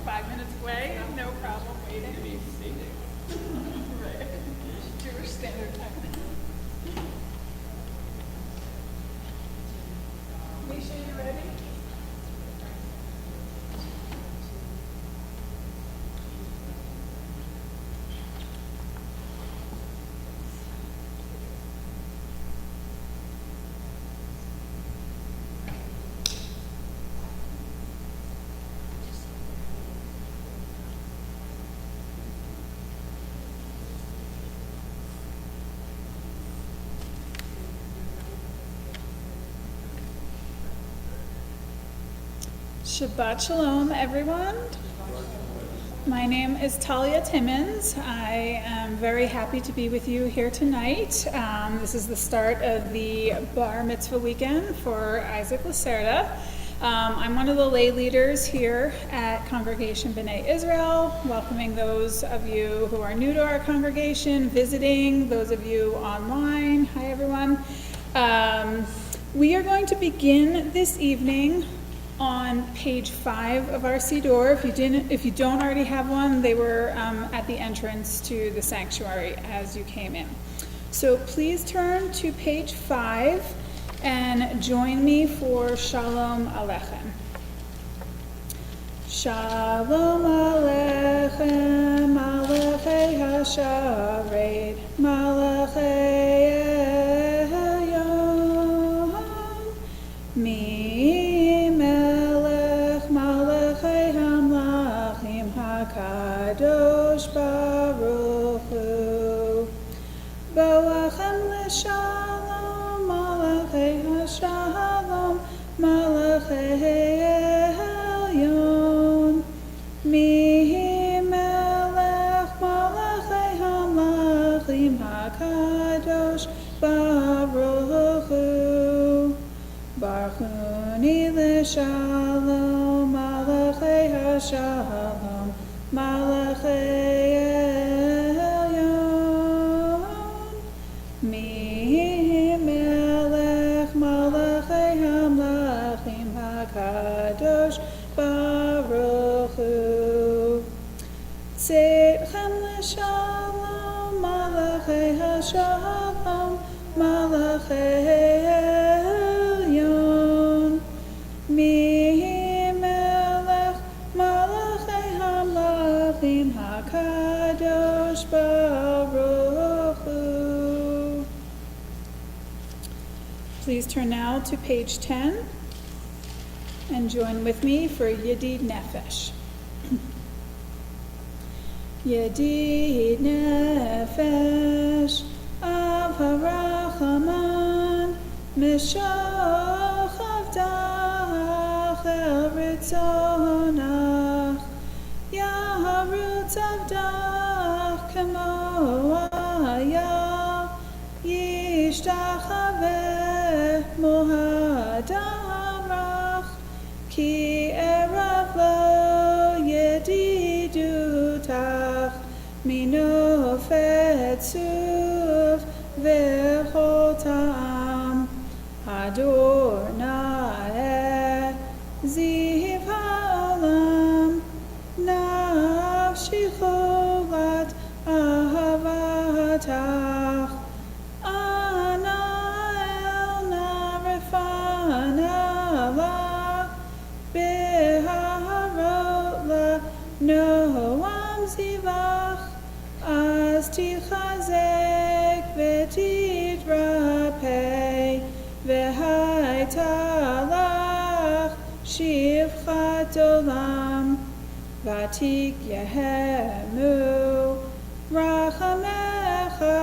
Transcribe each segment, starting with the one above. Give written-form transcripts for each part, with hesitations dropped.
5 minutes away, no problem waiting. Right. Jewish Standard Time. Misha, you ready? Shabbat Shalom, everyone. My name is Talia Timmons. I am very happy to be with you here tonight. This is the start of the Bar Mitzvah weekend for Isaac Lacerda. I'm one of the lay leaders here at Congregation Bnai Israel, welcoming those of you who are new to our congregation, visiting, those of you online. Hi, everyone. We are going to begin this evening on page 5 of our Siddur. If you don't already have one, they were at the entrance to the sanctuary as you came in. So please turn to page 5 and join me for Shalom Aleichem. Shalom Aleichem, Malachei HaSharet, Malachei Elyon, Kadosh Baruch Hu, Boachem L'Shalom, Malachei HaShalom, Malachei Elyon, Mihi Melech, Malachei HaMlachim, HaKadosh Baruch Hu, Baruchuni L'Shalom, Malachei HaShalom, Malachei Elyon, Mi Melech, Malachei HaMlachim, HaKadosh Baruch Hu, Tzedchem L'Shalom, Malachei HaShalom, Malachei Elyon, Mi HaKadosh Baruch Hu. Please turn now to page 10 and join with me for Yedid Nefesh. Yedid Nefesh Av HaRachaman Mishoch Avdach El Ritzonach Yaharutz Avdach Kamo Aya Yishtachaveh Mohadamrach Ki Erav Lo Yedidutach Minofet Suv V'chol Ta'am Adonai Ziv Ha'olam Nafshi cholat ahavatach Ana el narefana la Beharot la Noam zivach Az tichazek v'titrapei V'haitalach shivchat olam Vatik Yehemu Rachamecha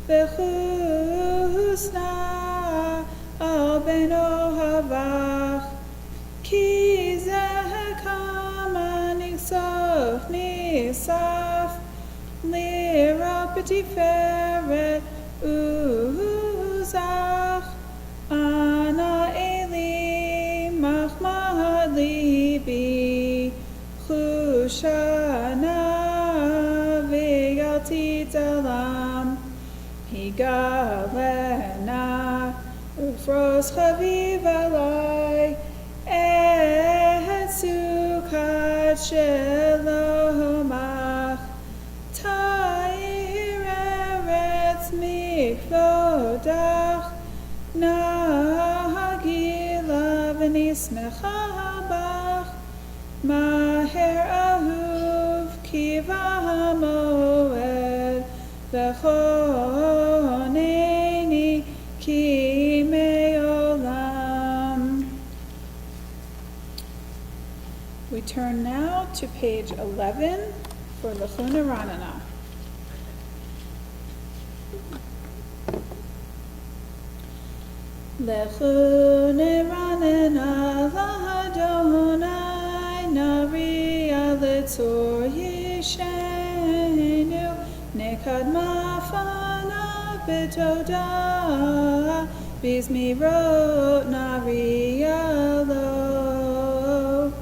V'chusna Al Beno Havach Ki Zehekama Nixof Nisaf Lira B'tiferet Uzach Ana Eli Machmah Libi Chushana V'yalti Talam Higalena Ufros Chaviv Alai Et Sukat Shelomach Ta'ir Eretz Mikvodach Nahagila V'nismecha Bach Maher Ahuv Kiva HaMoed V'choneni Ki Me'olam. We turn now to page 11 for Lachuna Ranana. Lechune ranena lahadonai naria litzor yishenu nekad mafana betoda bizmirot naria lo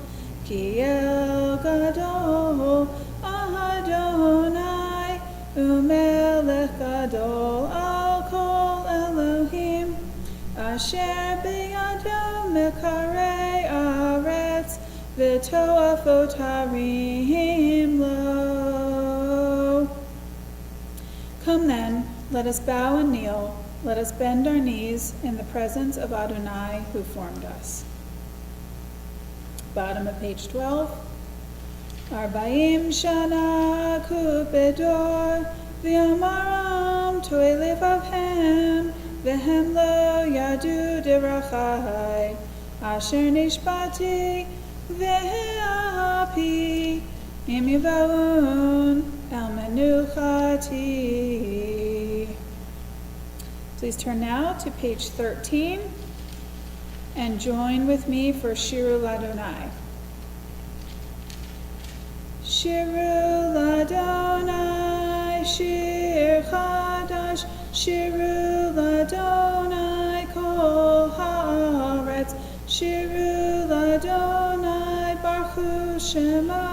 kiel gadol ahadonai umelech gadol al kol Elohim Asher biyado mekarei aretz v'toafot harim lo. Come then, let us bow and kneel, let us bend our knees in the presence of Adonai who formed us. Bottom of page 12. Arbaim shana kupedor v'yomaram to'elef avhem V'hem lo yadu derachai, asher nishbati v'he'api, im yivaun el menuchati. Please turn now to page 13 and join with me for Shiru Ladonai. Shiru Ladonai, Shir Chadash, Shiru Ladonai kol haaretz, Shiru Ladonai baruchu shemo,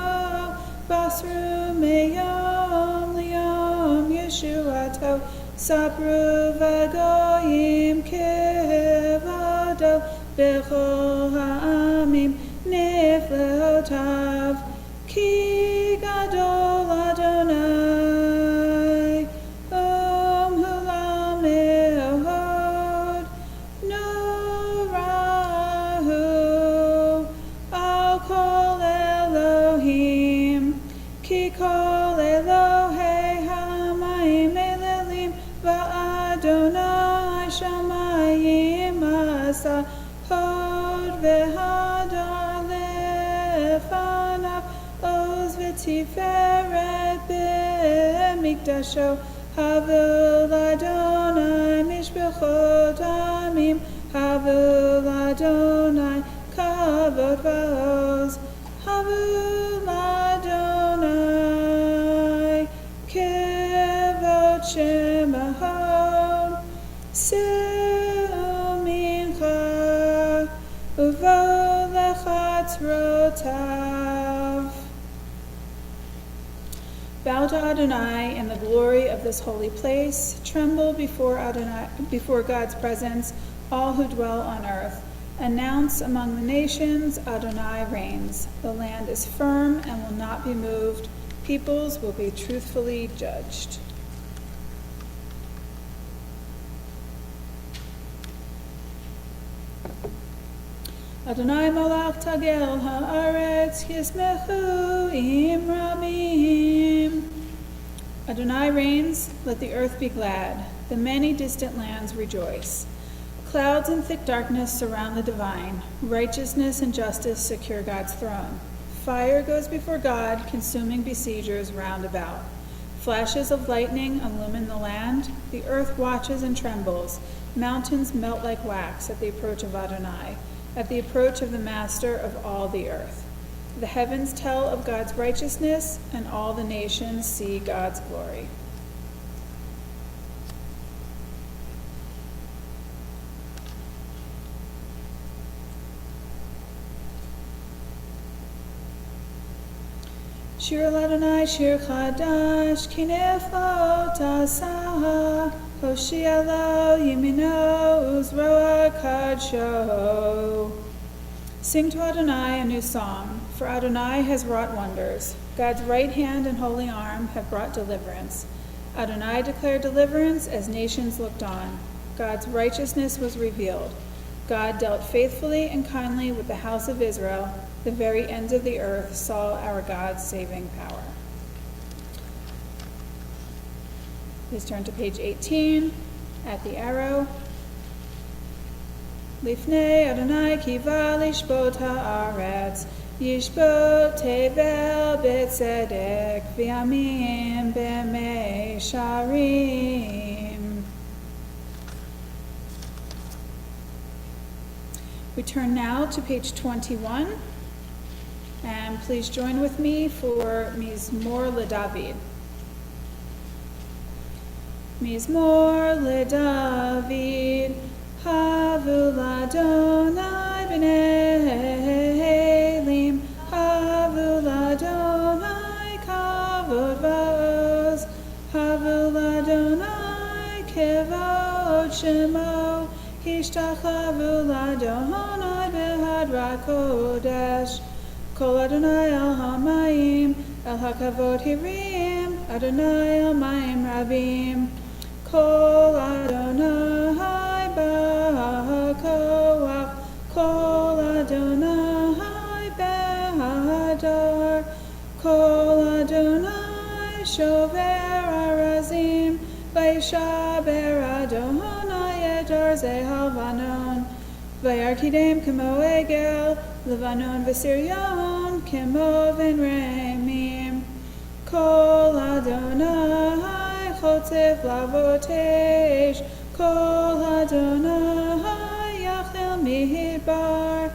basru meyom liyom yeshuato, sabru v'goyim kevado, b'chol ha'amim nifleotav, ki gadol Adonai. Kol Elohei hamayim elelim va'Adonai shamayim asa hod v'hadar lefanav oz v'tiferet b'mikdasho havu l'Adonai mishbechot amim havu l'Adonai kavod va'oz havu l'Adonai kevod shemahon se'u mincha uvo lechatzrotav. Bow to Adonai in the glory of this holy place. Tremble before Adonai, before God's presence, all who dwell on earth. Announce among the nations, Adonai reigns. The land is firm and will not be moved. Peoples will be truthfully judged. Adonai molach tagel haaretz yismechu im rabim. Adonai reigns, let the earth be glad. The many distant lands rejoice. Clouds and thick darkness surround the divine. Righteousness and justice secure God's throne. Fire goes before God, consuming besiegers round about. Flashes of lightning illumine the land. The earth watches and trembles. Mountains melt like wax at the approach of Adonai, at the approach of the Master of all the earth. The heavens tell of God's righteousness, and all the nations see God's glory. Shir Ladonai, Shir Chadash, Kinefo Tasaha, Hoshia Lo Yimino Uzroa Kadsho. Sing to Adonai a new song, For Adonai has wrought wonders. God's right hand and holy arm have brought deliverance. Adonai declared deliverance as nations looked on. God's righteousness was revealed. God dealt faithfully and kindly with the house of Israel. The very ends of the earth saw our God's saving power. Please turn to page 18 at the arrow. Lifnei Adonai kiva lishbot haaretz, yishbot tevel b'tzedek, v'yamim b'meisharim. We turn now to page 21, and please join with me for Mizmor LeDavid. Mizmor LeDavid, Havu l'Adonai b'nei Elim, Havu l'Adonai kavod va'oz, Havu l'Adonai kevod shemo, Hishtachavu l'Adonai b'hadra kodesh, Kol Adonai al hamayim, el hakavod hirim, Adonai al mayim rabim, Kol Adonai b'hakoach, Kol Adonai b'hadar, Kol Adonai shover arazim, Vayishaber Adonai et arzei halvanon, Vayarkidem kemo egel, Levanon v'Sirion kemo v'nreimim, Kol Adonai chotzef lavotesh, Kol Adonai yachil midbar,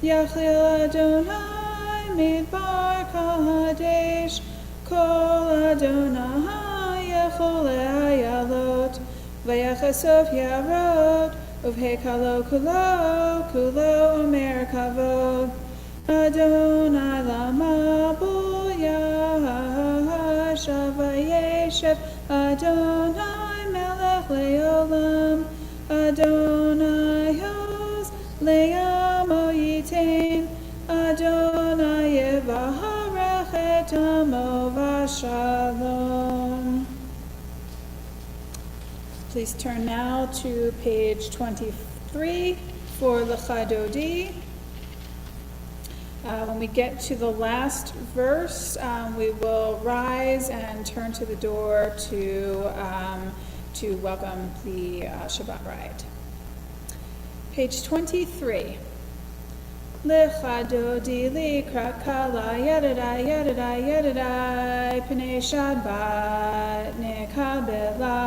Yachil Adonai midbar kadesh, Kol Adonai yachol ayalot, Vayachasof yarot, Uvhekalo kulo, kulo omer kavod, Adonai lama buyashav vayeshev, Adonai melech leolam, Adonai hoz le'amo yitain, Adonai yevaharech et amo v'shalom. Please turn now to page 23 for L'chadodi. When we get to the last verse, we will rise and turn to the door to welcome the Shabbat bride. Page 23. L'chadodi likrat kala yedadai yedadai yedadai p'nei Shabbat nekabela.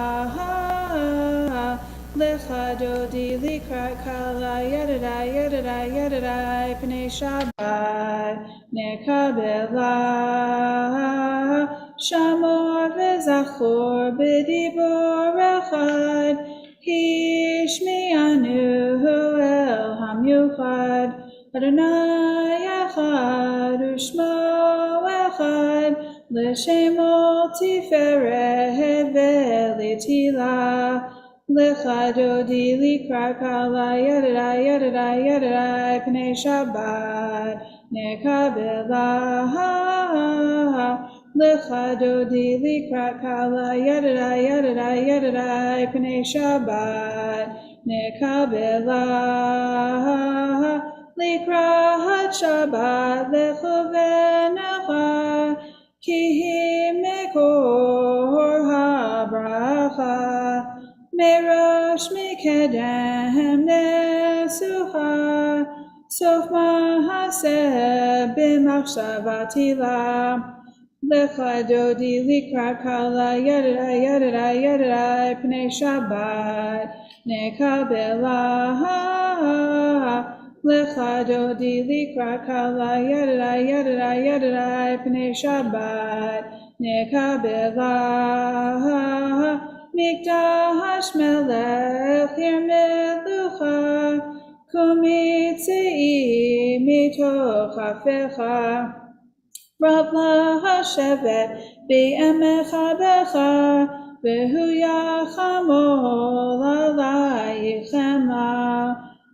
L'chadodi likrat kala yedadai yedadai yedadai p'nei Shabbat nekabela. Shamor v'zachor b'dibor echad, hishmi'anu el hamyuchad, Adonai echad u'shmo echad, l'shemo tiferet ve'litila. L'chadodi likrat kala yedadai yedadai yedadai p'nei Shabbat nekabela. L'chadodi likrat kala yedadai yedadai yedadai p'nei Shabbat nekabela. Likrat Shabbat lechovenecha, ki hi mekor habracha, merosh mikedem nesucha, sof mahaseh b'machshavatila. L'chadodi likrat kala yedadai yedadai yedadai p'nei Shabbat nekabela. L'chadodi likrat kala yedadai yedadai yedadai p'nei Shabbat nekabela. Mikdash melech yirmelucha, kumitzei mitoch hafecha, Rav lahashevet be'emecha becha, v'hu yachamol alayich chema.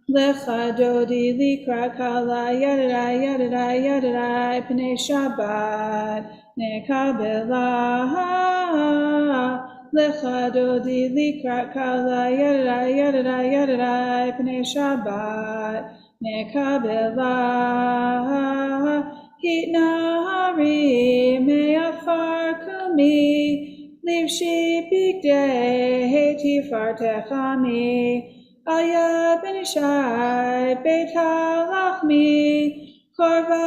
Lecha dodi likra kala yadadai yadadai yadadai pnei Shabbat nekabela. Lecha dodi likra kala yadadai yadadai yadadai pnei Shabbat nekabela. Hitnahari me'afar kumi livshi bigdei tifartechami. Aya ben Ishai beit halachmi korva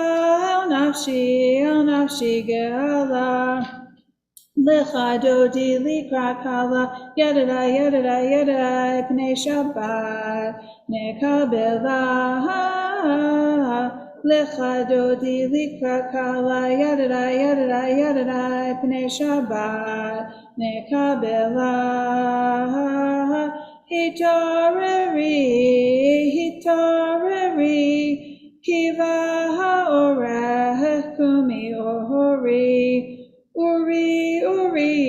el nafshi ge'ala. Lecha dodi likra kala yadadai yadadai yadadai pnei Shabbat nekabela. Lecha dodi likra kala yadadai yadadai yadadai pnei Shabbat nekabela. Hitareri kiva ha'oreh kumi ohori. Uri,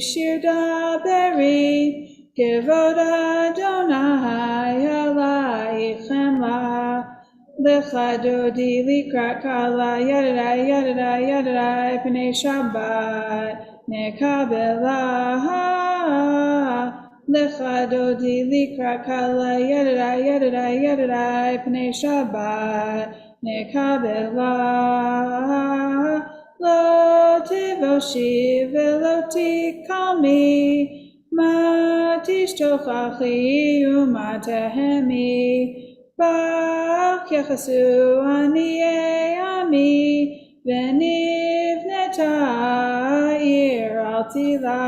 shir daberi, kevod Adonai alaychem la. Lecha dodi likra kala yadadai yadadai yadadai pnei Shabbat nekabela. Lecha dodi likra kala yadadai yadadai yadadai pnei Shabbat nekabela. Lo tivoshi velo tikami, ma tishtochachi uma tehemi, bach yachasu aniei ami, venivneta ir al tila.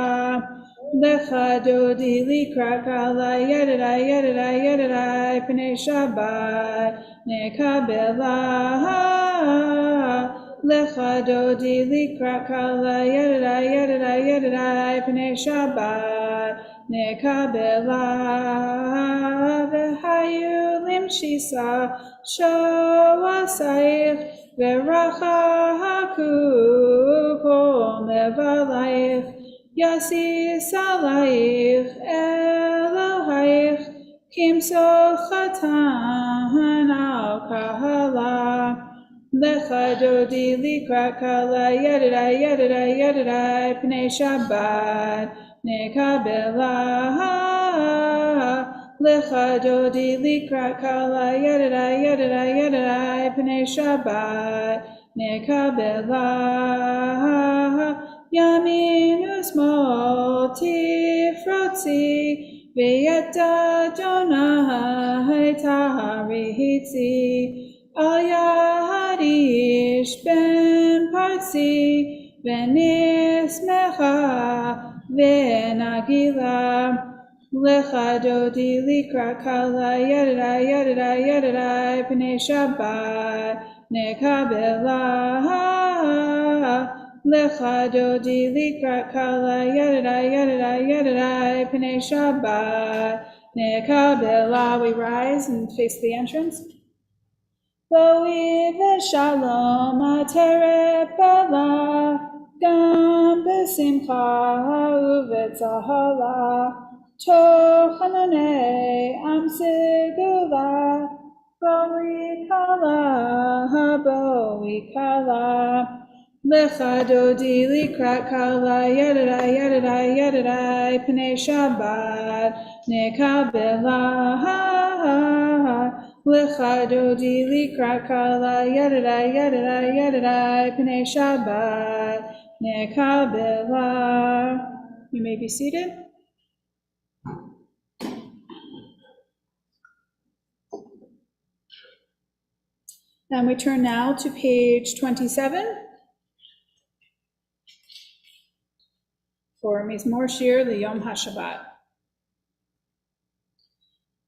Lecha dodi likra kala yadadai yadadai yadadai pnei Shabbat nekabela. Lecha dodi likra kala yadadai yadadai yadadai pnei Shabbat nekabela. V'hayu limshisa shoasaych v'racha haku kol mevalaych. Yasis alaych Elohaych kimsochatan al kahala. Lecha dodi likra kala yadadai yadadai yadadai pnei Shabbat nekabela. Lecha dodi likra kala yadadai yadadai yadadai pnei Shabbat nekabela. Yamin usmol tifrotzi v'yet Adonai taharitzi. Al Yahadish ben Partzi v'nismecha v'nagila. Lecha dodi likra kala yadadai yadadai yadadai pnei Shabbat nekabela. Lecha dodi likra kala yadadai yadadai yadadai pnei Shabbat nekabela. We rise and face the entrance. Boi v'shalom aterepela, gam b'simcha u'v'tzahala, toch hananei am segula, boi kala. Lecha dodi likra kala yadadai yadadai yadadai pnei Shabbat nekabela. Lecha dodi likra kala yadadai yadadai yadadai pnei Shabbat nekabela. You may be seated. And we turn now to page 27 for Mizmor Shir L'Yom HaShabbat.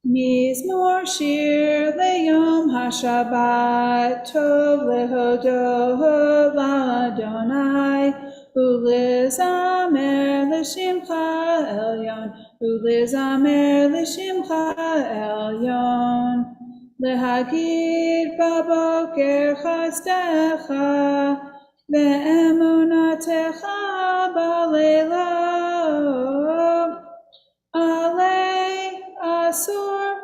Mizmor Shir L'Yom HaShabbat, Tov lehodot l'Adonai, u'lizamer l'shimcha elyon, u'lizamer l'shimcha elyon. Lehagid baboker chasdecha, ve'emunatecha baleila. Alei asur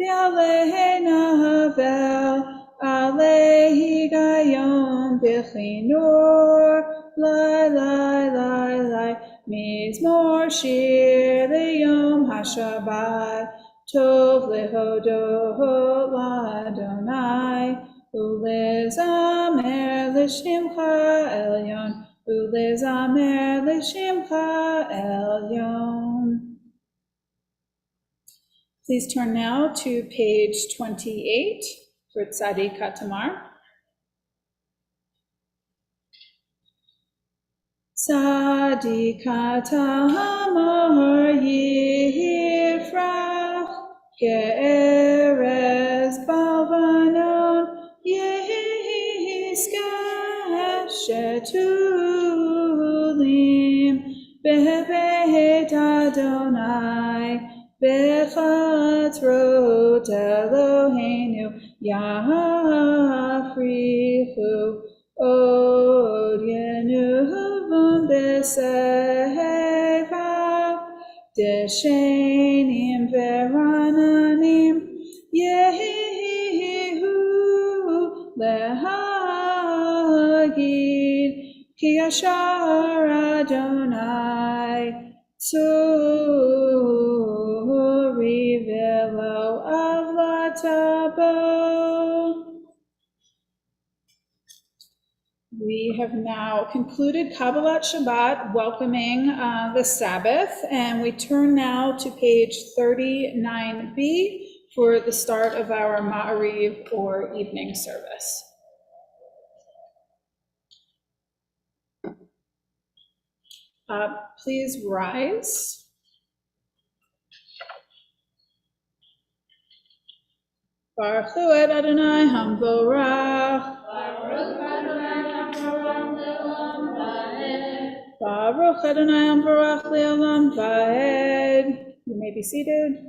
V'alehi nahavel, alehi gayom b'chinur, lai lai lai lai, mizmor shir liyom hashabbat, tov lehodot l'Adonai, ulezamer l'shimcha elyon, ulezamer l'shimcha elyon. Please turn now to page 28 for Tzadik Katamar. Tzadik Katamar yifrach ke'erez balvanon yiskeh shetulim bebeit Adonai Bechatrot Eloheinu Yafrichu Od Yenuvon B'Seva Deshenim Verananim Yehu Lehagid Ki Yashar Adonai Tzuri velo avlatabo. We have now concluded Kabbalat Shabbat, welcoming the Sabbath, and we turn now to page 39b for the start of our Ma'ariv or evening service. Please rise. Baruch Hu et Adonai Hamvorach. Baruch Adonai Hamvorach le'olam va'ed. You may be seated.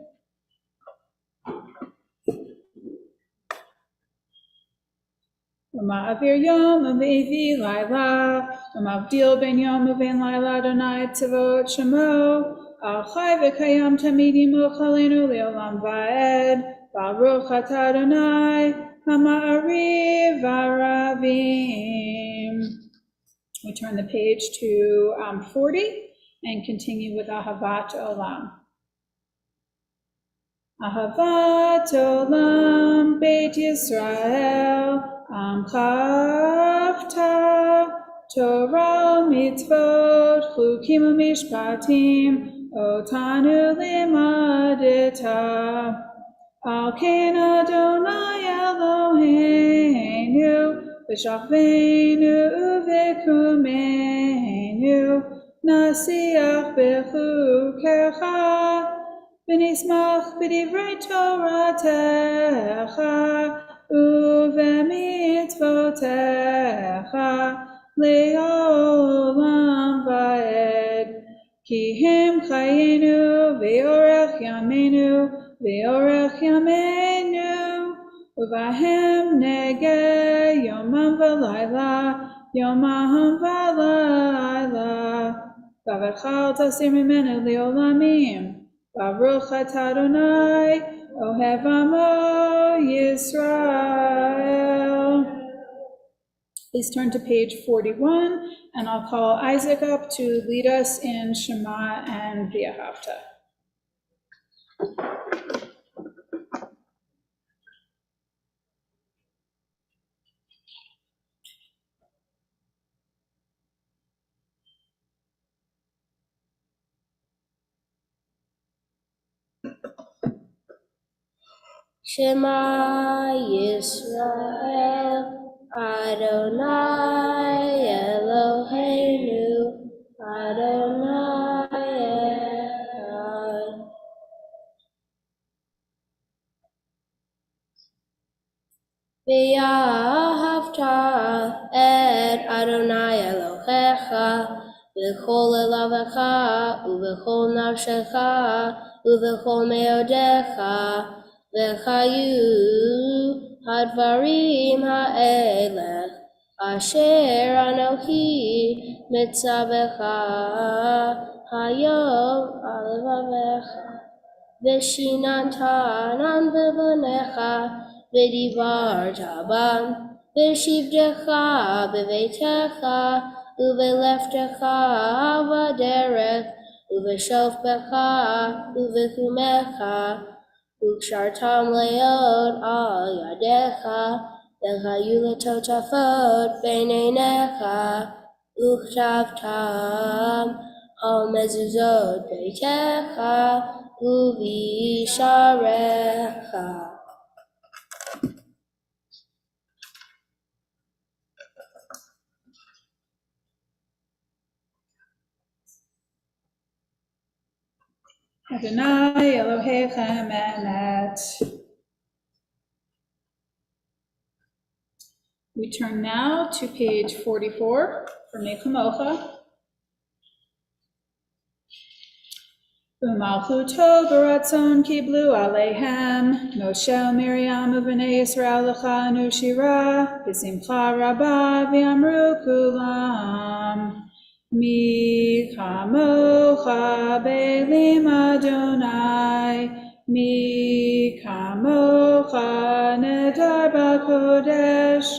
Ma'avir yom u'mevi laila, u'mavdil ben yom u'ben laila Adonai tzavot shemo, al chai v'kayam tamid imo chalenu le'olam va'ed. Baruch atah Adonai ha'ma'ariv v'aravim. We turn the page to 40 and continue with Ahavat Olam. Ahavat Olam Beit Yisrael Amchavta Torah Mitzvot Chukim u'Mishpatim Otanu limadeta Al Ken Adonai Eloheinu V'shachveinu u'v'kumeinu Nasiach b'chukecha V'nismach b'divrei Toratecha u'v'mitzvotecha le'olam va'ed Ki hem chayenu v'yorech yameinu v'yorech yameinu Uvahem nege yomam v'layla, yomam v'layla. V'avachal tasir mimenu li'olamim. Baruch atah Adonai, ohev amo Yisrael. Please turn to page 41, and I'll call Isaac up to lead us in Shema and V'ahavta. Shema Yisrael, Adonai Eloheinu, Adonai Echad. V'ahavta et Adonai Elohecha, v'chol elavecha, u'v'chol nafshecha, u'v'chol meodecha, v'chayu hadvarim ha'elech, asher anochi mitzavecha hayom alevavecha. ושיננתן בבניך ודיברת בם, בשבתך בביתך ובלכתך בדרך ובשוכבך ובקומך, וקשרתם להיות על ידיך, והיו לטוטפות בין עיניך, וכתבתם על מזוזות ביתך ובשעריך. Adonai Elohechem emet. We turn now to page 44 for Mechamocha. Umalchuto baratzon kiblu alehem, Moshe Miriam u'bnei Yisrael lechanu shira, b'simcha rabba v'amru kulam. Mi kamocha be'elim Adonai, mi kamocha nedar b'kodesh,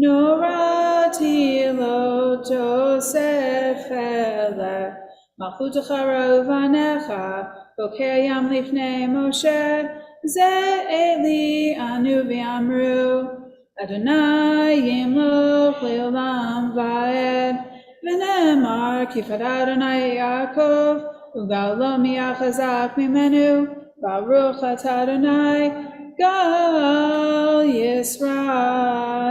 norati lo tosef eleh. Malchutecha ra'uvanecha, boker yam lifnei Moshe, ze eli anu v'amru, Adonai yimloch le'olam va'ed, v'ne'emar kifad Adonai Yaakov, u'ga'alo mi'achazak mimenu, baruch atah Adonai, gal Yisrael.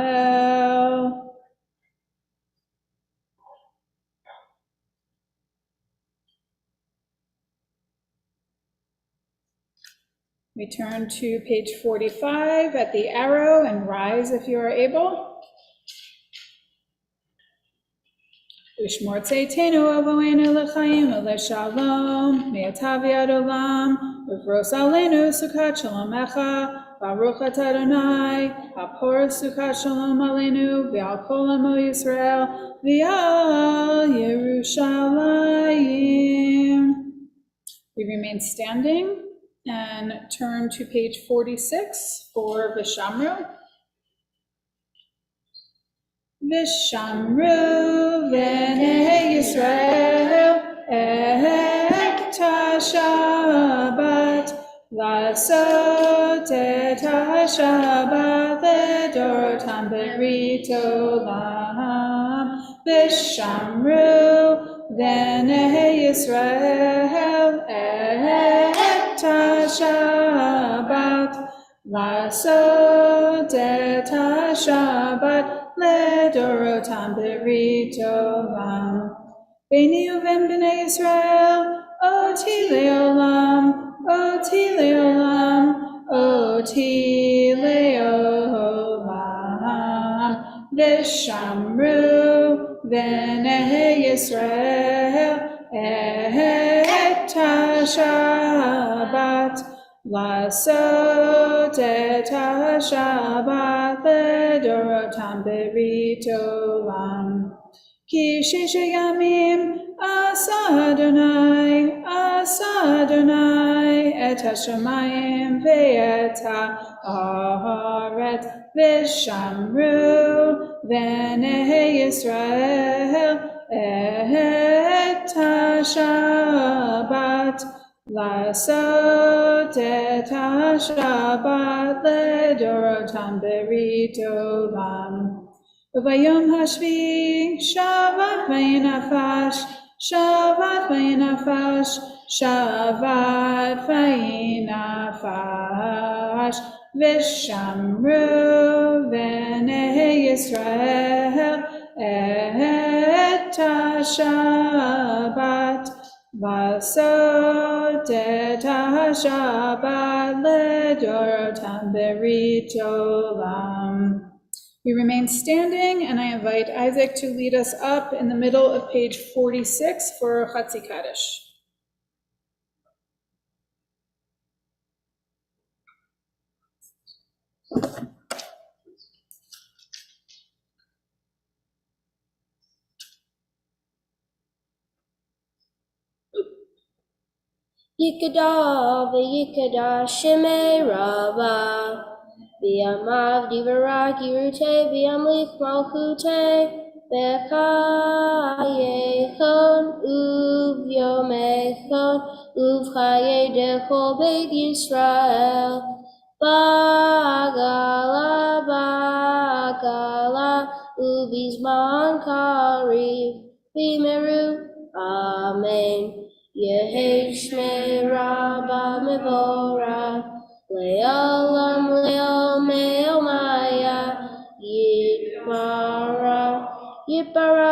We turn to page 45 at the arrow and rise if you are able. Ushmor tzeitenu avoenu l'chaim u'l'shalom, me'atav yad olam, uvros aleinu sukat shalom echa, baruch atah Adonai, hapor sukat shalom aleinu, v'al kol amo Yisrael, v'al Yerushalayim. We remain standing and turn to page 46 for Vishamru. Vishamru v'nei Yisrael et ha-Shabbat, לעשות את השבת לדורותם ברית עולם, ושמרו בני ישראל את השבת, לעשות את השבת לדורותם ברית עולם. ביני ובין בני ישראל אותי לעולם, אותי לעולם, אותי לעולם, ושמרו בני ישראל את השבת, לעשות את השבת לדורותם ברית עולם. כי ששת ימים עשה אדוני את השמיים ואת הארץ, ושמרו בני ישראל את השבת, לעשות את השבת לדורותם ברית עולם. וביום השביעי שבת וינפש, שבת וינפש, שבת וינפש, ושמרו בני ישראל את השבת, לעשות את השבת לדורותם ברית עולם. We remain standing, and I invite Isaac to lead us up in the middle of page 46 for Chatzi Kaddish. Yikada v'yikada shemei rabba. V'yamav divarak yirute v'yamlich malchute. V'chayechon uvyomechon uvchaye dechol beit Yisrael. Bagala bagala ubizman karif v'meru. Amen. Yehi shmei rabba mevorach, le'olam le'om me'omaya, yipara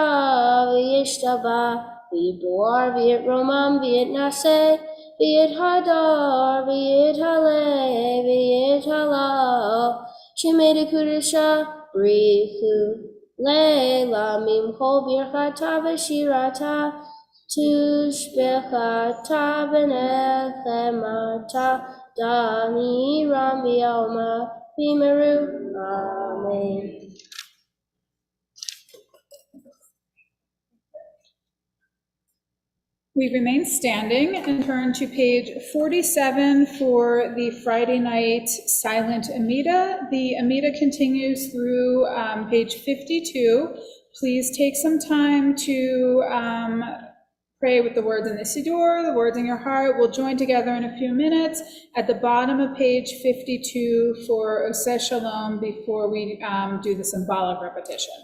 v'yishtaba, v'yibor v'yitromam v'yitnaseh, v'yithadar v'yithaleh v'yithalal, shemei dekudesha brichu, le'la mimchol birchata v'shirata, Tushbechata benechemata dani ramioma bimeru. Amen. We remain standing and turn to page 47 for the Friday night silent Amida. The Amida continues through page 52. Please take some time to pray with the words in the Siddur, the words in your heart. We'll join together in a few minutes at the bottom of page 52 for Oseh Shalom before we do the symbolic repetition.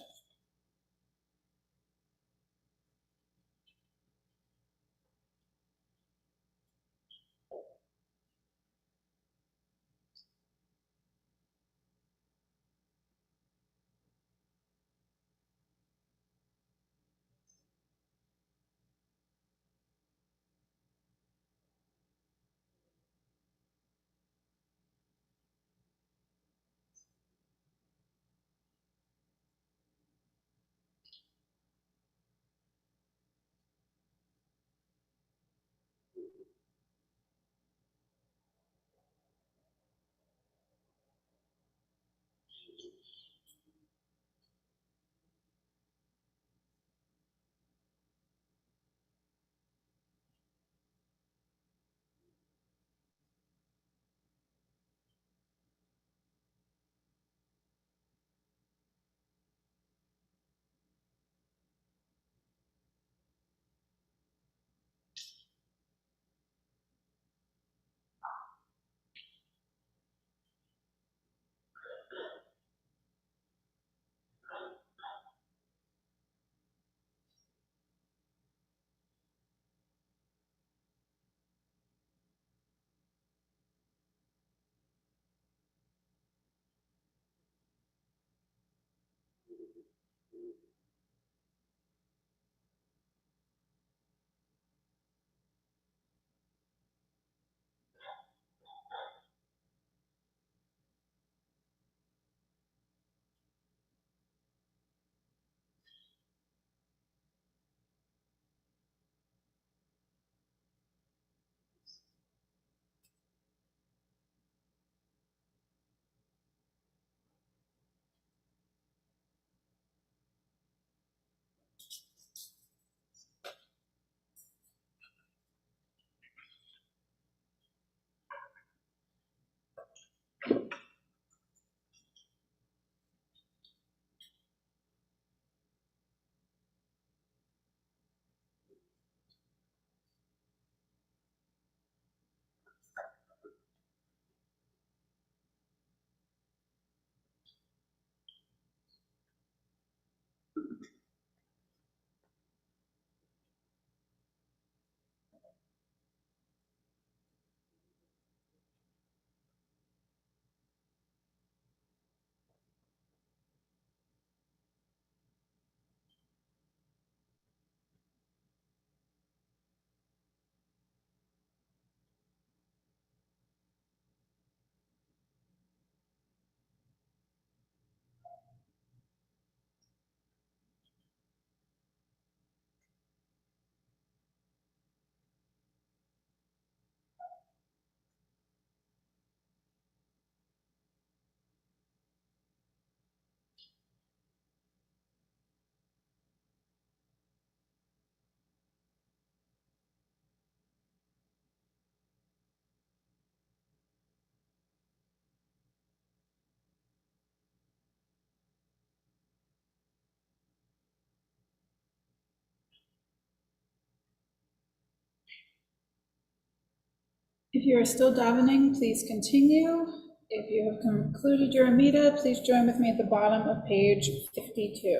If you are still davening, please continue. If you have concluded your Amida, please join with me at the bottom of page 52.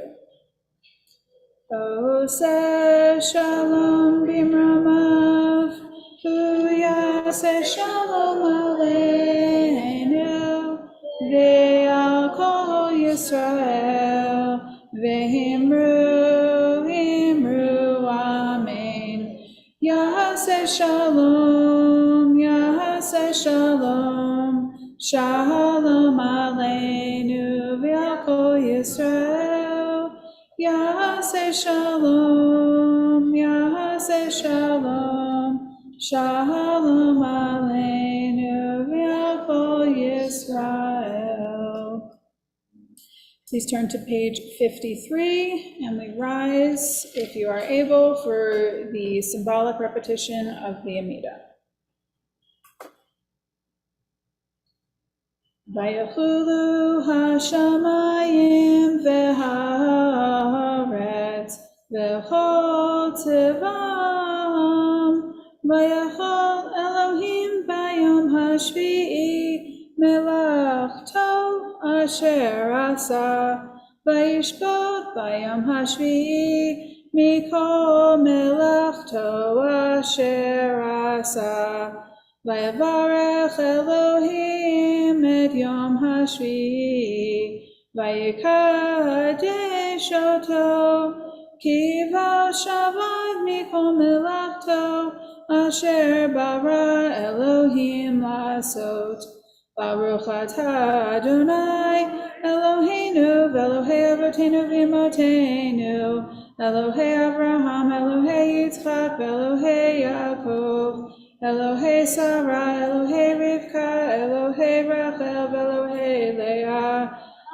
Oseh shalom b'mramav, hu yaseh shalom aleinu, ve'al kol Yisrael, ve'himru, himru, amen. Yaseh shalom, shalom aleinu, ve'al kol Yisrael. Yaseh shalom, shalom aleinu ve'al kol Yisrael. Please turn to page 53, and we rise, if you are able, for the symbolic repetition of the Amida. Vayachulu hashamayim v'haaretz v'chol tzivam, vayachol Elohim bayom hashvi'i melachto asher asa, vayishbot bayom hashvi'i mikol melachto asher asa. Vayavarech Elohim et Yom HaShvi'i, Vayikadesh oto, ki v'shabad mikol melachto, asher bara Elohim lasot. Baruch atah Adonai, Eloheinu v'Elohei avotenu v'imotenu, Elohei Avraham, Elohei Yitzchak, v'Elohei Yaakov, Elohei Sarah, Elohei Rivka, Elohei Rachel, Elohei Leah,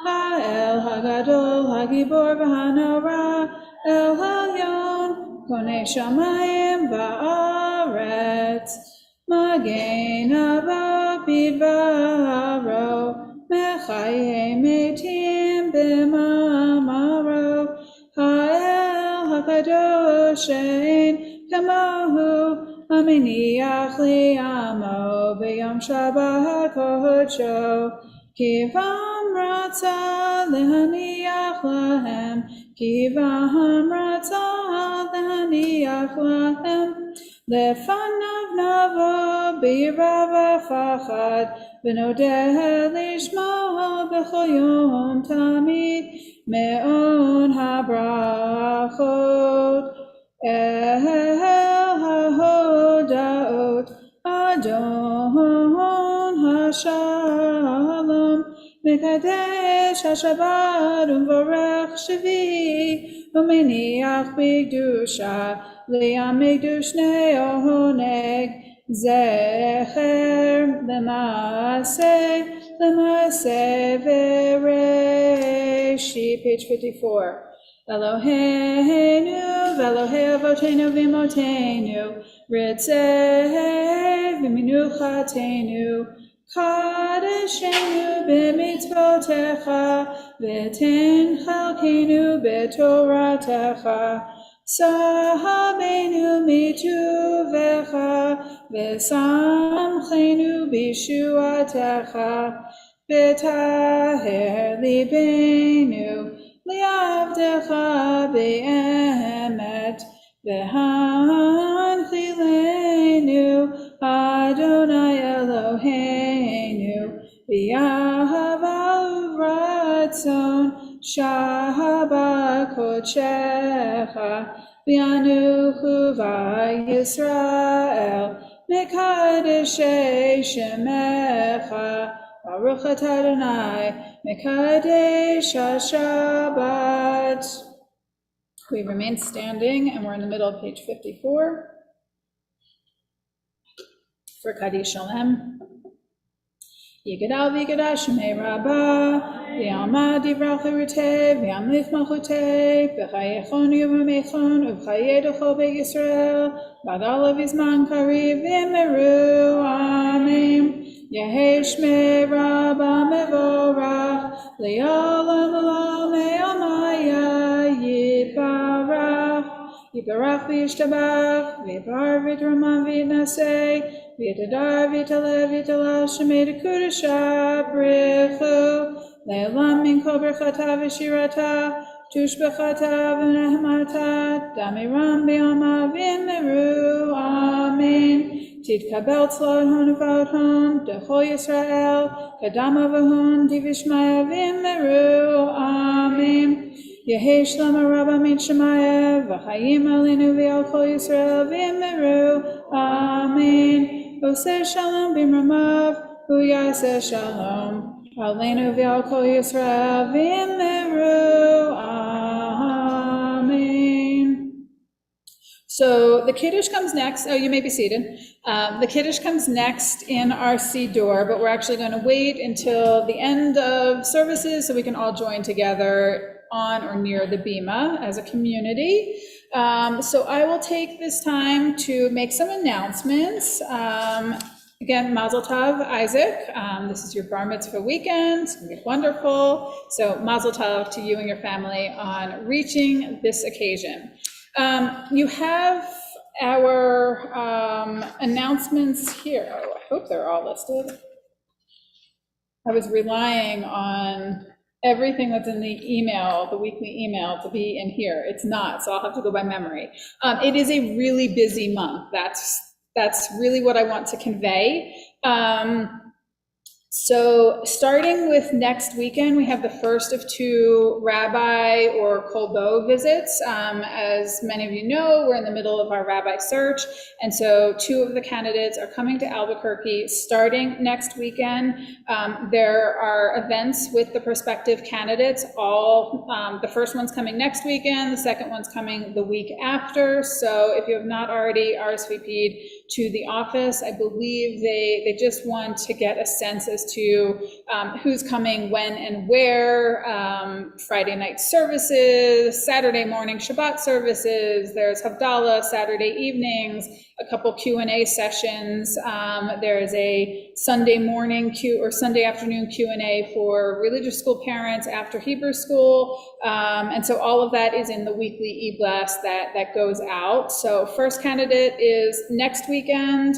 Ha'el Hagadol, Hagibor v'Hanora, El Elyon, Konei Shamayim va'aretz, Magen Ava bidvaro, Mechayei Metim b'mamaro, Ha'el Hakadosh ein kamahu, Aminiach li'amo b'yom Shabbat kodsho, Kivam ratza lehaniach lahem, Kivam ratza lehaniach lahem, Lefanav navo b'yira v'fachad, v'nodeh lishmo b'chol yom tamid, me'on habrachot, El hahodaot, Adon hashalom, Mekadesh hashabbat u'mvorech shvi'i, u'meniach b'kedusha, li'amigdu shnei oneg, zecher l'maaseh v'reshi. Page 54. Eloheinu v'Elohei avotenu v'imotenu, ritzeh v'minuchatenu, kadeshenu b'mitzvotecha, v'ten chalkenu b'toratecha, sahabenu mituvecha, v'samchenu b'shuatecha, v'taher libenu li'avdecha be'emet, v'hanchilenu Adonai Eloheinu, v'yahava uvratzon shaba kodshecha, v'yanuchu v'Yisrael mekadeshei shemecha, Baruch atah Adonai mekadesh haShabbat. We remain standing, and we're in the middle of page 54 for Kaddish Shalem. Yigadal v'yigadal shemei Rabbah, v'yamad divrach l'ruteh, v'yamlith malchuteh, v'chayechon uv'mechon, uv'chayei d'chol beit Yisrael, v'adal v'zman kariv v'meru, amen. Yehei shmei Rabbah mevorach, li'olam olam me'amaya yitbarach, Yibarach v'yishtabach, v'yibar v'yitramam v'yitnaseh, Vitadar, Vitale, Vitala, Shemeda Kudasha, Brichu, Le'olam min kol berchata v'shirata, Tushbechata v'nehmata, Damiram b'yama v'meru, Amen. Titkabel tzlod hon v'od hon, Dechol Yisrael, Kadama v'hon, Divishmaya v'meru, Amen. Yehi Shlomo Rabba min Shemaya, V'chayim alinu v'al kol Yisrael v'meru, Amen. Oseh shalom b'mramav, hu yaseh shalom. Aleinu v'al kol Yisrael v'meru, Amen. So the Kiddush comes next. Oh, you may be seated. The Kiddush comes next in our Siddur, but we're actually going to wait until the end of services so we can all join together on or near the Bima as a community. So I will take this time to make some announcements. Again, Mazel Tov, Isaac. This is your Bar Mitzvah weekend. It's going to be wonderful. So Mazel Tov to you and your family on reaching this occasion. You have our announcements here. Oh, I hope they're all listed. I was relying on everything that's in the email, the weekly email, to be in here. It's not, so I'll have to go by memory. It is a really busy month. That's really what I want to convey. So starting with next weekend, we have the first of two rabbi or kolbo visits. As many of you know, we're in the middle of our rabbi search, and so two of the candidates are coming to Albuquerque starting next weekend. There are events with the prospective candidates. The first one's coming next weekend, the second one's coming the week after. So if you have not already RSVP'd to the office, I believe they just want to get a sense as to who's coming, when and where. Friday night services, Saturday morning Shabbat services, there's Havdalah Saturday evenings, a couple Q&A sessions. There's a Sunday morning Sunday afternoon Q&A for religious school parents after Hebrew school. And so all of that is in the weekly e-blast that goes out. So first candidate is next weekend.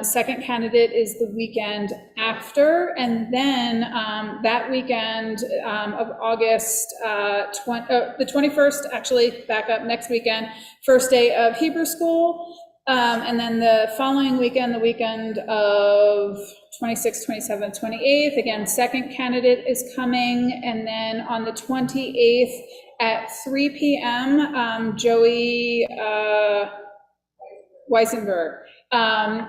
Second candidate is the weekend after. And then that weekend of August, the 21st, actually, back up next weekend, first day of Hebrew school. And then the following weekend, the weekend of 26th, 27th, 28th, again, second candidate is coming. And then on the 28th at 3 p.m., Joey Weisenberg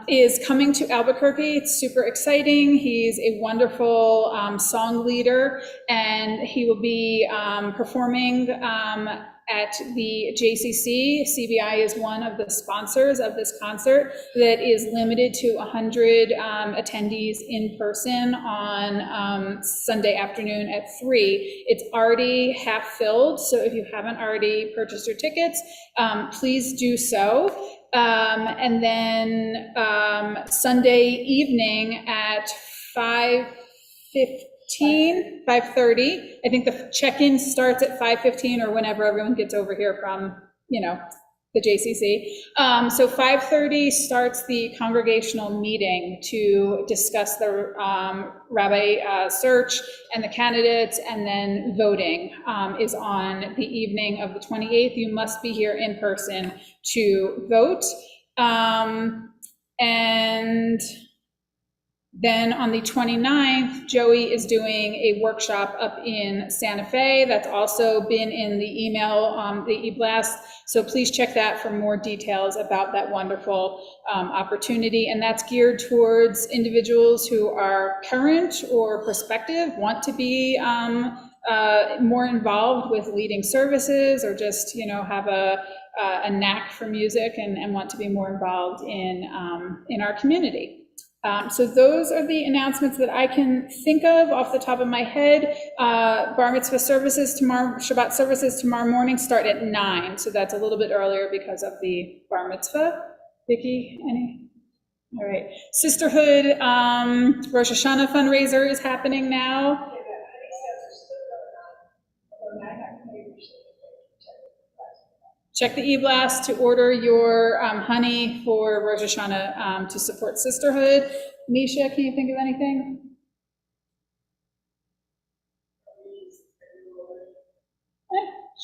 is coming to Albuquerque. It's super exciting. He's a wonderful song leader, and he will be performing at the JCC. CBI is one of the sponsors of this concert that is limited to 100 attendees in person on Sunday afternoon at 3. It's already half filled, so if you haven't already purchased your tickets, please do so. And then Sunday evening at 5:30. I think the check-in starts at 5:15 or whenever everyone gets over here from, the JCC. So 5:30 starts the congregational meeting to discuss the rabbi search and the candidates, and then voting is on the evening of the 28th. You must be here in person to vote. And then on the 29th, Joey is doing a workshop up in Santa Fe. That's also been in the email, the e-blast. So please check that for more details about that wonderful opportunity. And that's geared towards individuals who are current or prospective, want to be more involved with leading services, or just, have a knack for music and want to be more involved in our community. So those are the announcements that I can think of off the top of my head. Bar mitzvah services tomorrow, Shabbat services tomorrow morning start at 9. So that's a little bit earlier because of the bar mitzvah. Vicki, any? All right. Sisterhood Rosh Hashanah fundraiser is happening now. Check the e-blast to order your honey for Rosh Hashanah to support sisterhood. Nisha, can you think of anything?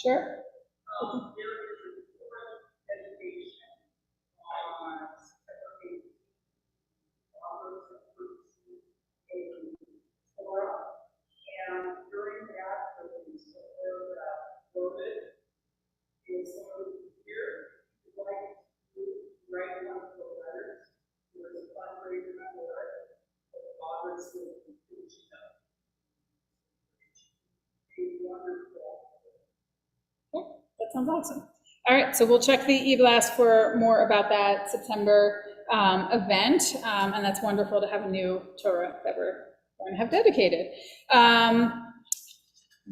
Sure. That sounds awesome. All right, so we'll check the e-blast for more about that September event, and that's wonderful to have a new Torah that we're going to have dedicated.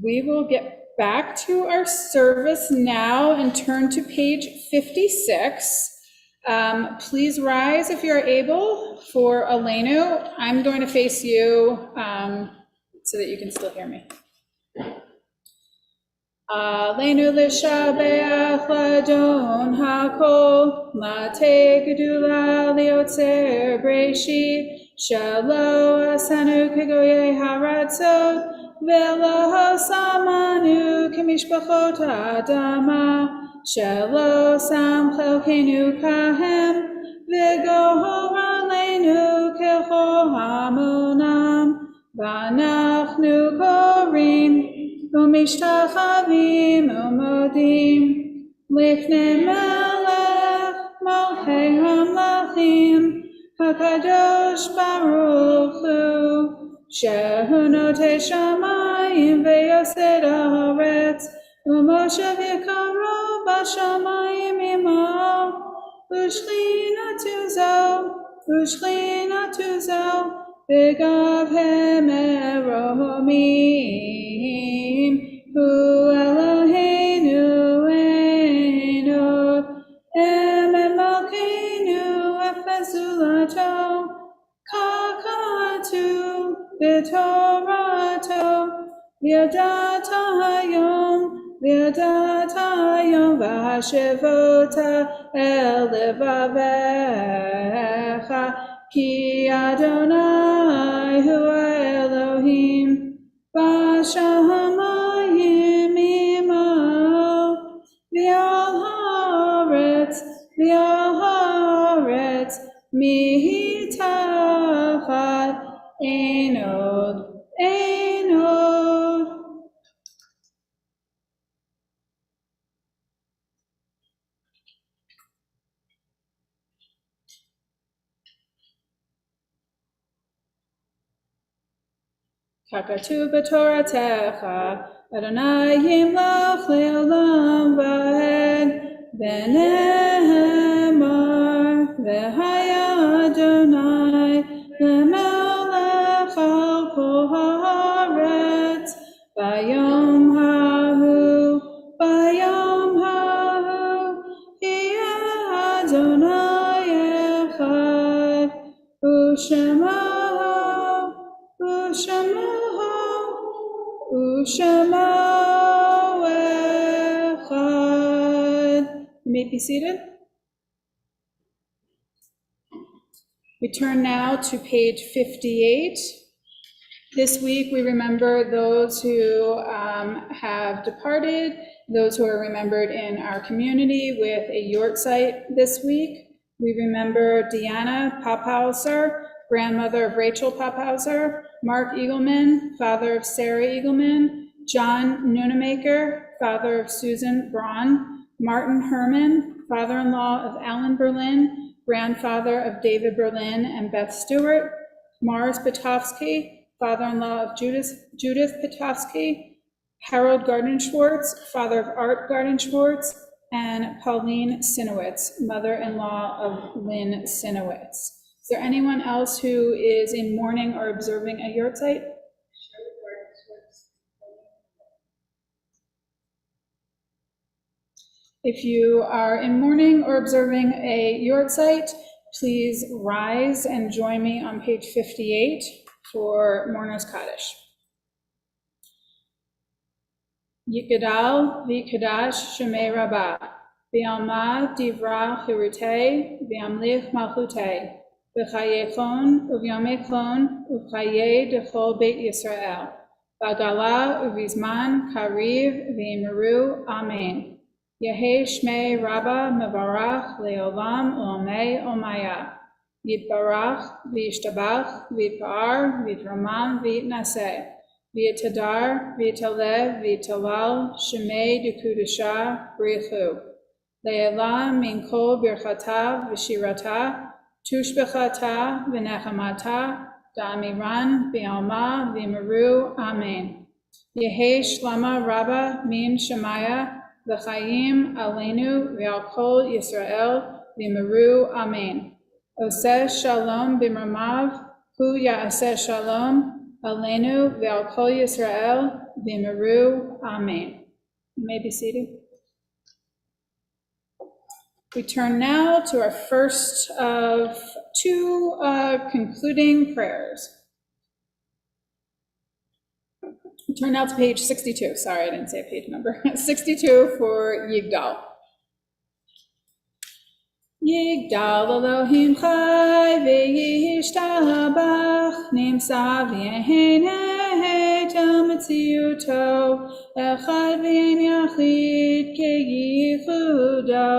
We will get back to our service now and turn to page 56. Please rise if you're able for Aleinu. I'm going to face you so that you can still hear me. Aleinu l'shabeach l'adon hakol, latei gedula liotzer breshit, shelo asanu kegoyei haratzot, velo samanu kemishpachot ha'adama, shelo sam chelkenu kahem, v'gohor aleinu kechol hamonam, v'anachnu korim, ומשתחווים ומודים לפני מלך מלכי המלכים הקדוש ברוך הוא שהוא נוטה שמיים ויוסד הארץ ומושב יקרו בשמיים עמו ושכינתו זו בגבהם מרומים hu Eloheinu eno em malkeinu efezulato kakatu b'torato v'yadata hayom v'hashevota el levavecha ki Adonai hu Elohim Bashamayim imo v'al haaretz mitachat enod. Kakatu b'toratecha, Adonai yimloch le'olam va'ed, v'nehemar, v'haya Adonai, le'melech al kol haaretz, bayom hahu, yeh Adonai echad, U'shemo echad. You may be seated. We turn now to page 58. This week we remember those who have departed, those who are remembered in our community with a yort site this week. We remember Deanna Pophauser, grandmother of Rachel Pophauser, Mark Eagleman, father of Sarah Eagleman, John Nunemaker, father of Susan Braun, Martin Herman, father-in-law of Alan Berlin, grandfather of David Berlin and Beth Stewart, Mars Petofsky, father-in-law of Judith Petofsky, Harold Garden-Schwartz, father of Art Garden-Schwartz, and Pauline Sinowitz, mother-in-law of Lynn Sinowitz. Is there anyone else who is in mourning or observing a yurt site? If you are in mourning or observing a yurt site, please rise and join me on page 58 for Mourner's Kaddish. Yikadal v'kadash shemei rabbah. V'yalma divra chirute, v'yamlich malchute, v'chayechon, uvyomechon, u'chaye dechol beit Yisrael. Bagala uvizman kariv v'imiru, amen. Yehi shmei rabba mevarach leolam u'omei omaya. Yitbarach v'yishtabach v'yitpa'ar v'yitramam v'yitnaseh. V'yitadar v'yitalev v'yitalal shemei dekudasha brichu. Le'elah min kol birchata v'shirata tushbechata v'nechamata da'amiran v'alma v'imiru, amen. Yehi shlama rabba min shemaya v'chayim aleinu v'al kol Yisrael v'imiru, amen. Oseh shalom b'mramav hu ya'aseh shalom aleinu v'al kol Yisrael v'imiru, amen. You may be seated. We turn now to our first of two concluding prayers. We turn now to page 62. Sorry, I didn't say a page number. 62 for Yigdal. Yigdal Elohim chai v'yishtabach nimsa v'yeheneh tel metziuto echad v'yen yachid keyichudo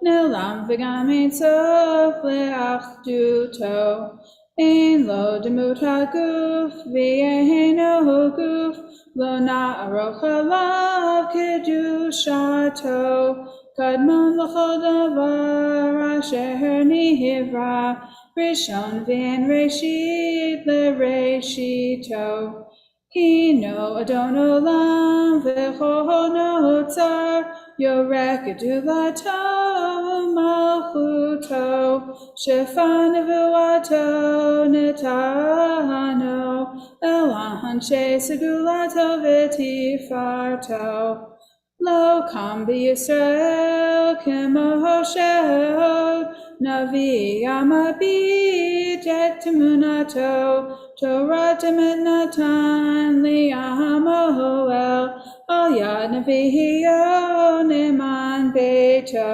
ne'lam v'gam ein sof le'achduto ein lo demut haguf v'yeheno guf lo na'aroch alav kedushato Kadmon l'chol davar asher nivra, Rishon v'en reshit l'reshito. Hino Adon olam v'chol notzar, Yorek gedulato malchuto, Shefa nevuato netano, El anshe segulato v'tifarto. Lo kam b'Yisrael k'moshel, Navi amabit et temunato, Torah temet natan li'amoel, Al yad nevi'yo neman beito.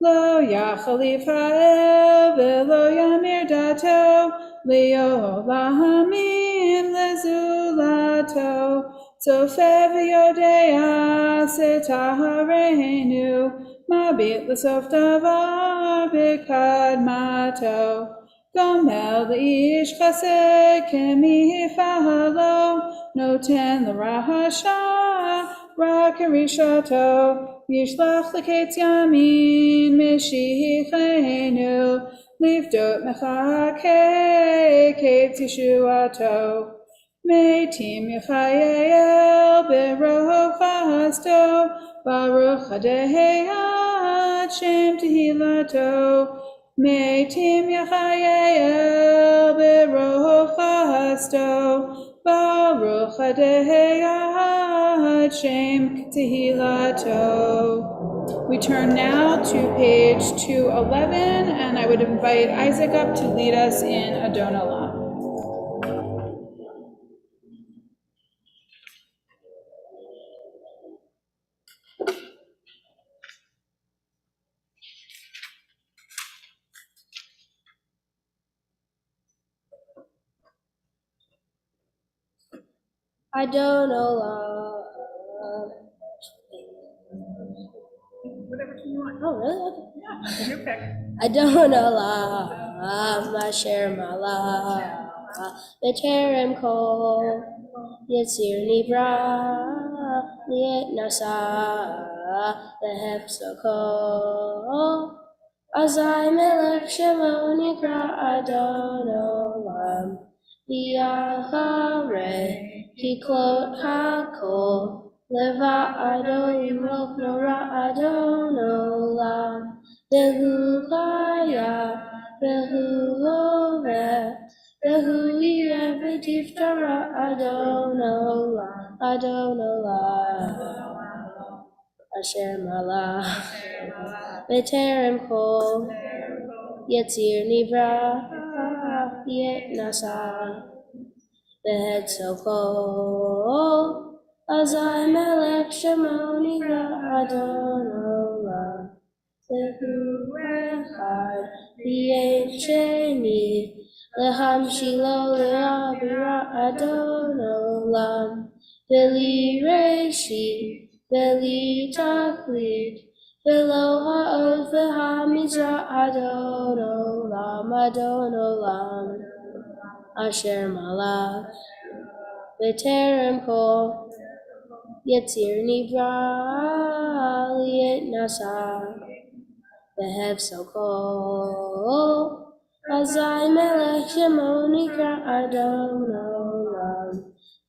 Lo yachalif ha'el v'lo yamir dato, Li'olamim lezulato. Sofev yodea setaharenu, mabit l'sof davar b'kadmato. Gomel l'ish chased kemifahalo, noten l'rahasha ra kerishato. Yishlach l'ketz yamin mishichenu, livdot mechake ketz yeshuato. Meitim Yechayael beroch hasto, Baruch Adehei Shem Tehilato. Meitim Yechayael beroch hasto, Baruch Adehei Shem Tehilato. We turn now to page 211, and I would invite Isaac up to lead us in Adon Olam. Adon olam. Whatever you want. Oh, really? Yeah, your pick. Adon olam, asher malach, b'terem kol, Yitzir nivra, liet nasa, lehepsoko. Azai melech shemo nikra Adon olam, Yahare, Hiklot hakol, Leva Adon yimloch nora Adon olam, Vehu chaya, Vehu loveh, Vehu yireh v'tiftara Adon olam, Asher malach, B'terem kol, Yetzir nivra, Yet nasa, Behet soko, Azai melech shemo nivra Adon olam. והוא אחד, ויש שני, להמשילו לאווירה אדון עולם, בלי ראשית, בלי תכלית, ולא האות והמצווה אדון עולם, אשר מלך, בטרם כל יציר נברא, להתנשא, בהפסקו, אזי מלך שמו נקרא אדון עולם,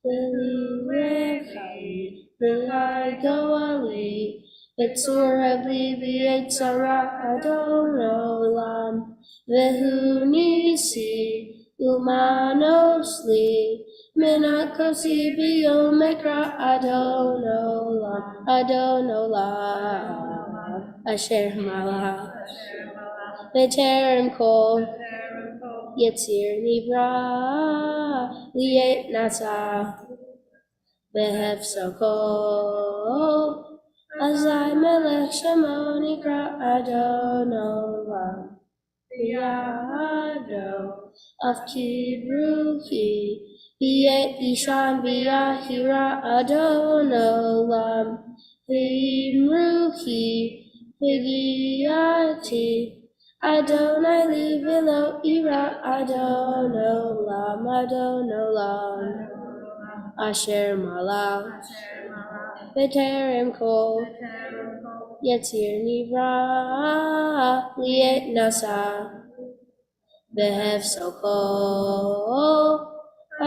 בלי חיים, בלי גואלי, בצור הבלי ויצרה אדון עולם, והוא ניסי ומנוס לי, מן הכוסי ביום אקרא אדון עולם, אשר מלך, בטרם כל יציר נברא, להתנשא, בהפסקו, אזי מלך שמו נקרא אדון עולם, בידו אף קיברוכי, בית אישן ביחירה אדון עולם, ואמרוכי בגיעתי, אדוני לי ולא אירא אדון עולם, אשר מלך, בטרם כל יציר נברא, להתנשא, בהפסקו,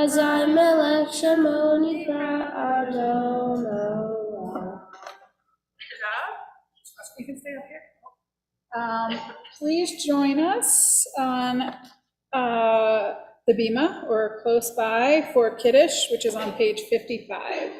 אזי מלך שמו נקרא אדון עולם. You can stay up here. Please join us on the Bima or close by for Kiddush, which is on page 55.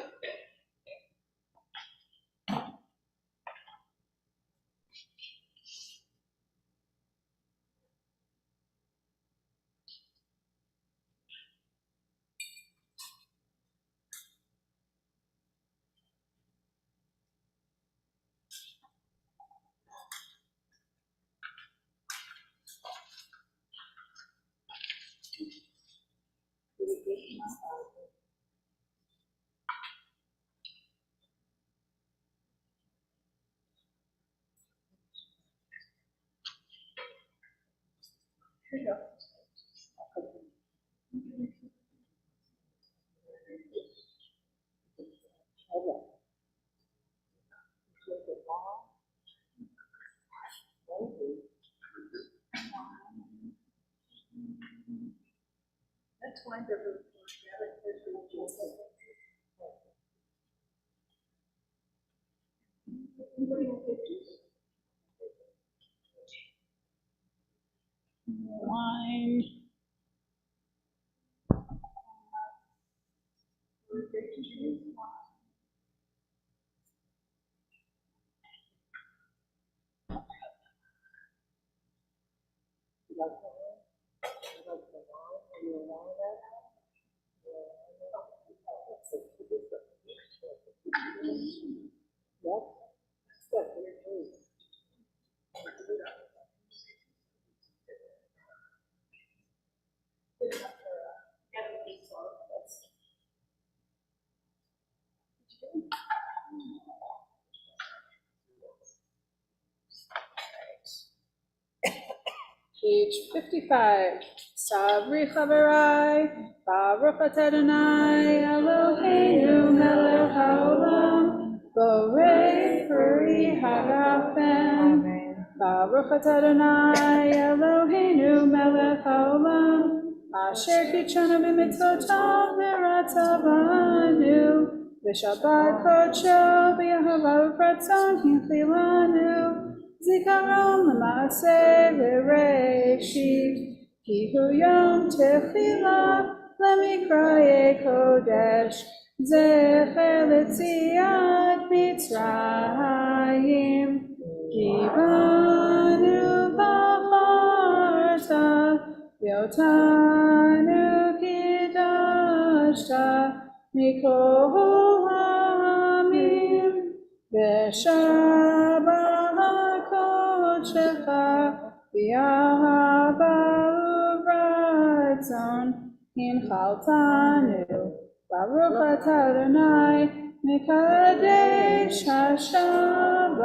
Here you go. That's why they're wine. Page 55. Sabri Chaverai, Baruch Atah Adonai, Eloheinu melech haolam, Borei Peri Hagafen. Baruch Atah Adonai, Eloheinu melech haolam, Asher kitshanu b'mitzvotav v'ratzav banu, v'shabbat kodsho v'yahava v'ratzon hinchilanu. Zikaron l'maaseh v'reishit, ki hu yom tefillah lemikraye kodesh, zecher l'tziat Mitzrayim, ki banu b'charta, v'otanu kiddashta, mikol ha'amim, v'shabbat שלך, באהבה וברצון, הנחלתנו, ברוך אתה אדוני, מקדש השבת.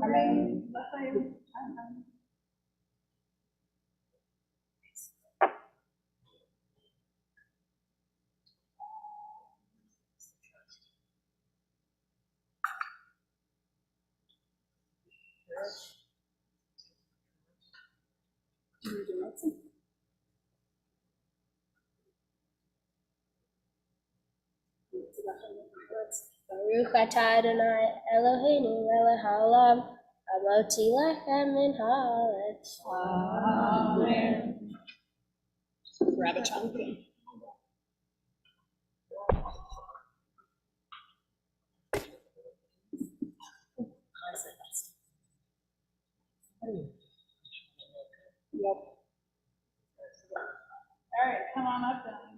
אמן. Baruch atah Adonai Eloheinu melech haolam, hamotzi lechem min haaretz. Amen. Grab a chunk. Yep. All right, come on up then.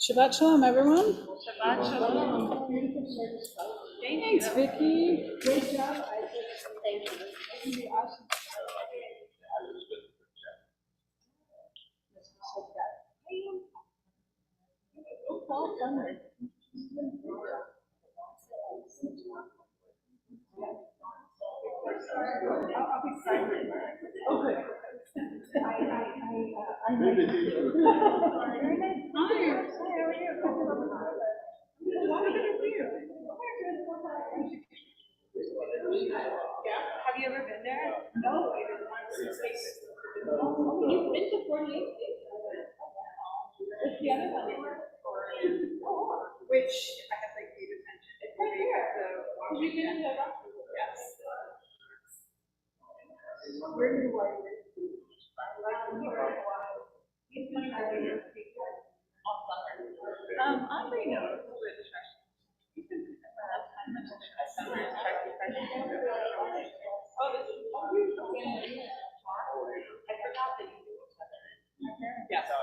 Shabbat shalom, everyone. Shabbat shalom. Thanks, Vicky. Great job. Thank you. Have you ever been there? No, I didn't. Oh, you've been to 48 states. What's the other one? Which, if I have like paid attention, it's right there. Have you been to Russia? Yes. Where do you like it? Andre knows which you can have time to Oh, this is I forgot that you do it. Yes. I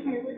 can't.